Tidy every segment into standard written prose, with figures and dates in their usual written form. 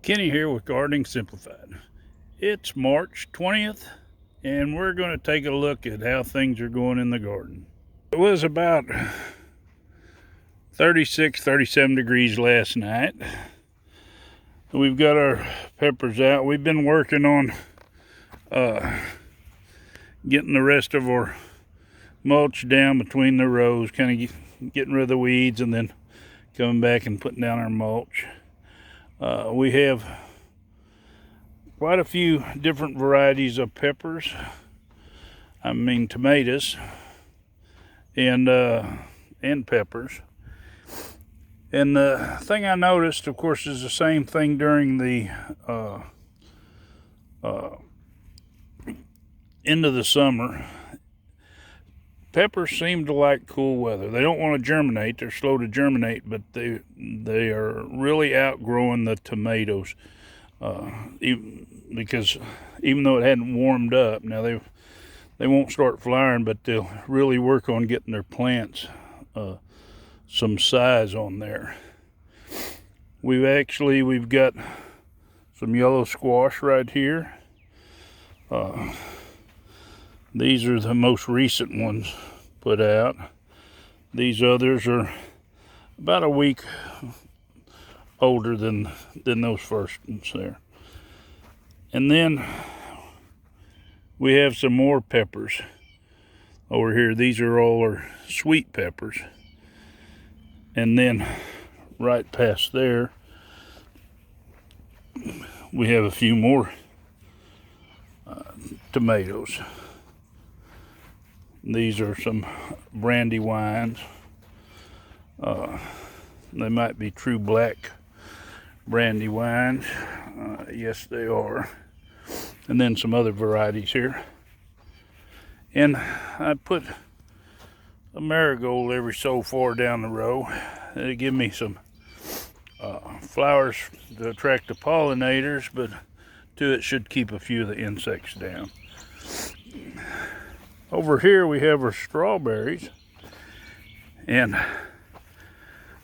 Kenny here with Gardening Simplified. It's March 20th, and we're going to take a look at how things are going in the garden. It was about 36, 37 degrees last night. We've got our peppers out. We've been working on getting the rest of our mulch down between the rows, kind of getting rid of the weeds and then coming back and putting down our mulch. We have quite a few different varieties of peppers. I mean tomatoes and peppers. And the thing I noticed, of course, is the same thing during the end of the summer. Peppers seem to like cool weather. They don't want to germinate. They're slow to germinate, but they are really outgrowing the tomatoes. Because even though it hadn't warmed up, now they won't start flowering, but they'll really work on getting their plants some size on there. We've got some yellow squash right here. These are the most recent ones put out. These others are about a week older than those first ones there. And then we have some more peppers over here. These are all our sweet peppers. And then right past there, we have a few more tomatoes. These are some brandywines. They might be true black brandywines. Yes, they are. And then some other varieties here. And I put a marigold every so far down the row. It'll give me some flowers to attract the pollinators, but it should keep a few of the insects down. Over here we have our strawberries, and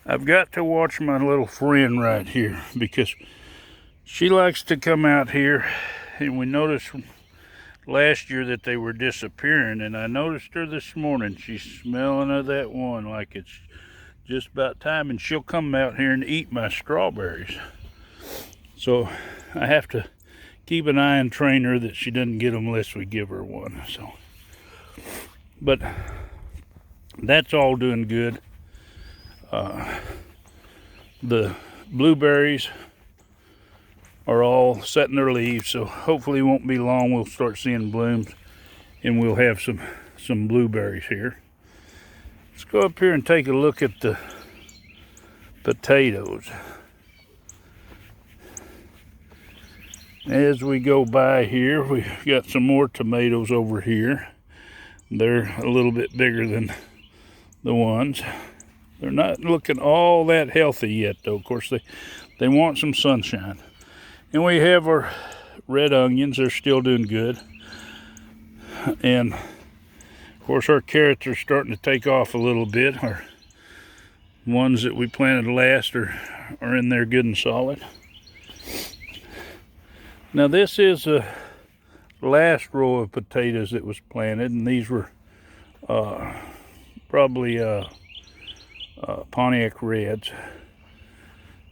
I've got to watch my little friend right here because she likes to come out here, and we noticed last year that they were disappearing, and I noticed her this morning. She's smelling of that one like it's just about time, and she'll come out here and eat my strawberries. So I have to keep an eye and train her that she doesn't get them unless we give her one. But that's all doing good. The blueberries are all setting their leaves, so hopefully it won't be long. We'll start seeing blooms, and we'll have some blueberries here. Let's go up here and take a look at the potatoes. As we go by here, we've got some more tomatoes over here. They're a little bit bigger than the ones. They're not looking all that healthy yet, though. Of course, they want some sunshine. And we have our red onions. They're still doing good. And, of course, our carrots are starting to take off a little bit. Our ones that we planted last are in there good and solid. Now, this is the last row of potatoes that was planted, and these were probably Pontiac Reds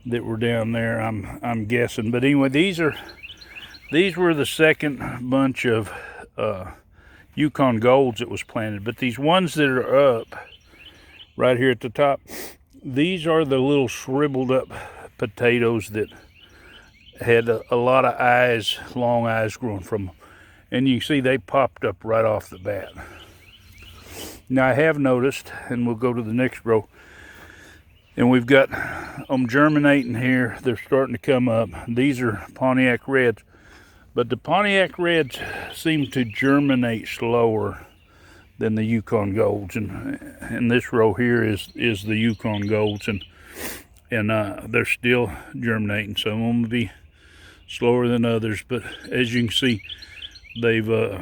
that were down there, I'm guessing. But anyway, these were the second bunch of Yukon Golds that was planted. But these ones that are up right here at the top, these are the little shriveled up potatoes that had a lot of eyes, long eyes growing from them. And you can see they popped up right off the bat. Now I have noticed, and we'll go to the next row, and we've got them germinating here. They're starting to come up. These are Pontiac Reds, but the Pontiac Reds seem to germinate slower than the Yukon Golds. And this row here is the Yukon Golds, and they're still germinating. Some of them will be slower than others, but as you can see, they've got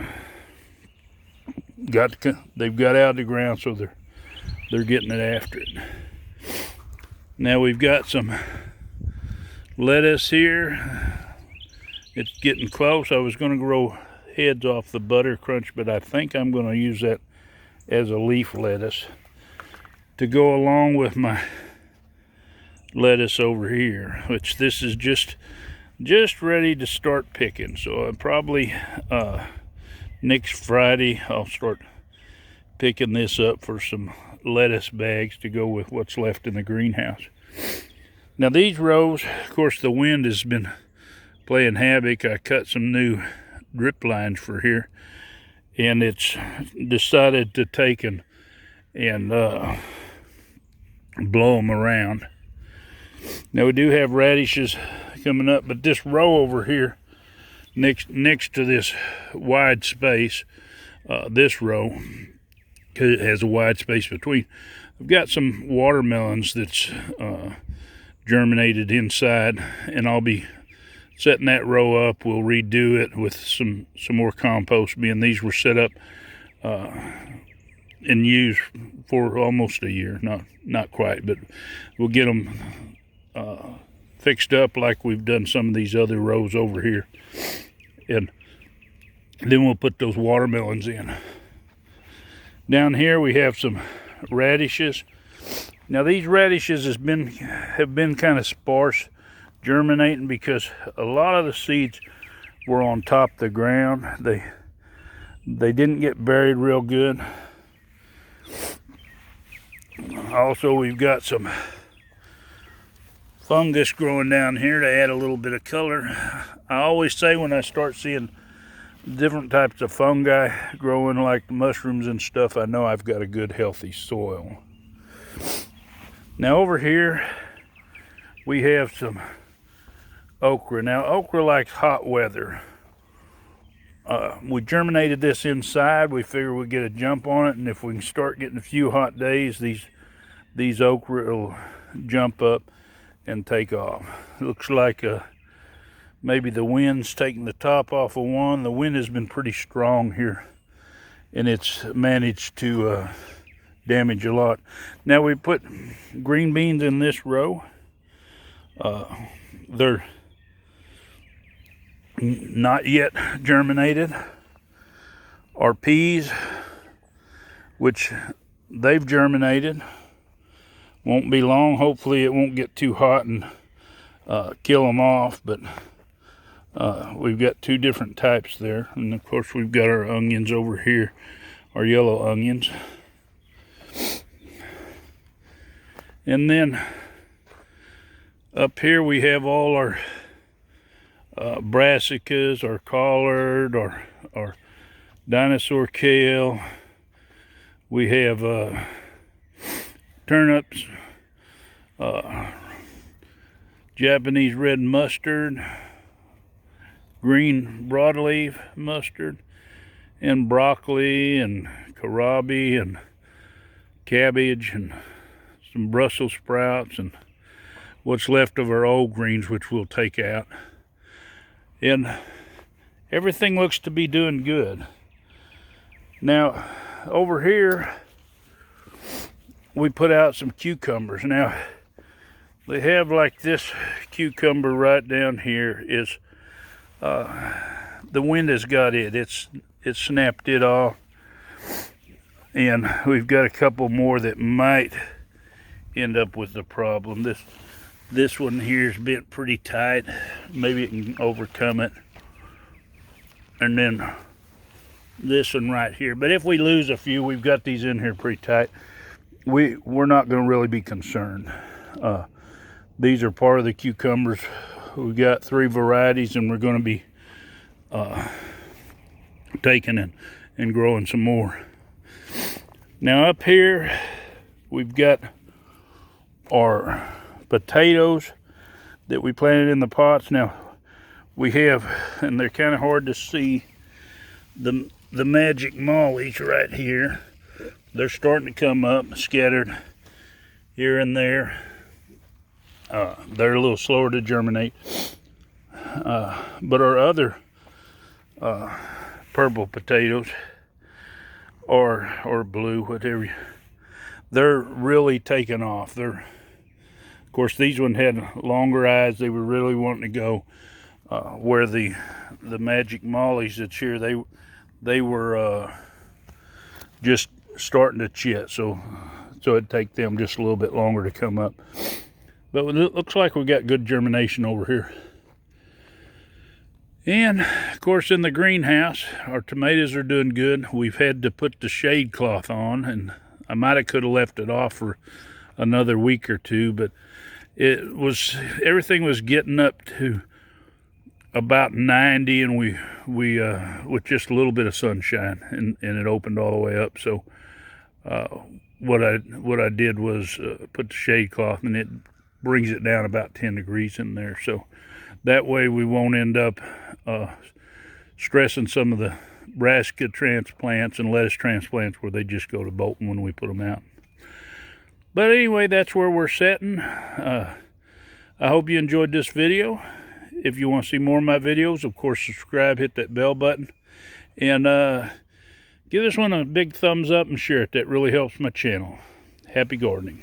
out of the ground, so they're getting it after it. Now we've got some lettuce here. It's getting close. I was going to grow heads off the butter crunch, but I think I'm going to use that as a leaf lettuce to go along with my lettuce over here, which this is just ready to start picking. So probably next Friday I'll start picking this up for some lettuce bags to go with what's left in the greenhouse. Now these rows, of course, the wind has been playing havoc. I cut some new drip lines for here, and it's decided to take and blow them around. Now we do have radishes coming up, but this row over here next to this wide space, this row, because it has a wide space between, I've got some watermelons that's germinated inside, and I'll be setting that row up. We'll redo it with some more compost, being these were set up and used for almost a year. Not quite, but we'll get them fixed up like we've done some of these other rows over here, and then we'll put those watermelons in. Down here we have some radishes. Now these radishes have been kind of sparse germinating because a lot of the seeds were on top of the ground. They didn't get buried real good. Also, we've got some fungus growing down here to add a little bit of color. I always say when I start seeing different types of fungi growing like mushrooms and stuff, I know I've got a good healthy soil. Now over here we have some okra. Now okra likes hot weather. We germinated this inside. We figure we'll get a jump on it, and if we can start getting a few hot days, these okra will jump up and take off. It looks like maybe the wind's taking the top off of one. The wind has been pretty strong here, and it's managed to damage a lot. Now we put green beans in this row. They're not yet germinated. Our peas, which they've germinated, won't be long. Hopefully it won't get too hot and kill them off, but we've got two different types there. And of course we've got our onions over here, our yellow onions. And then up here we have all our brassicas, our collard, our dinosaur kale. We have turnips, Japanese red mustard, green broadleaf mustard, and broccoli and kohlrabi and cabbage and some Brussels sprouts and what's left of our old greens, which we'll take out. And everything looks to be doing good. Now over here we put out some cucumbers. Now they have like this cucumber right down here is the wind has got it. It's snapped it off, and we've got a couple more that might end up with the problem. This one here is bent pretty tight. Maybe it can overcome it. And then this one right here. But if we lose a few, we've got these in here pretty tight. We're not going to really be concerned. These are part of the cucumbers. We've got 3 varieties, and we're going to be taking and growing some more. Now up here, we've got our potatoes that we planted in the pots. Now we have, and they're kind of hard to see, the magic mollies right here. They're starting to come up, scattered here and there. They're a little slower to germinate, but our other purple potatoes or blue, whatever, they're really taking off. Of course, these ones had longer eyes. They were really wanting to go where the magic mollies that's here, they were just starting to chit, so it'd take them just a little bit longer to come up. But it looks like we got good germination over here. And of course, in the greenhouse, our tomatoes are doing good. We've had to put the shade cloth on, and I could have left it off for another week or two, but everything was getting up to about 90, and we with just a little bit of sunshine, and it opened all the way up. So what I did was put the shade cloth, and it brings it down about 10 degrees in there. So that way we won't end up stressing some of the brassica transplants and lettuce transplants where they just go to bolting when we put them out. But anyway, that's where we're setting. I hope you enjoyed this video. If you want to see more of my videos, of course, subscribe, hit that bell button, and give this one a big thumbs up and share it. That really helps my channel. Happy gardening.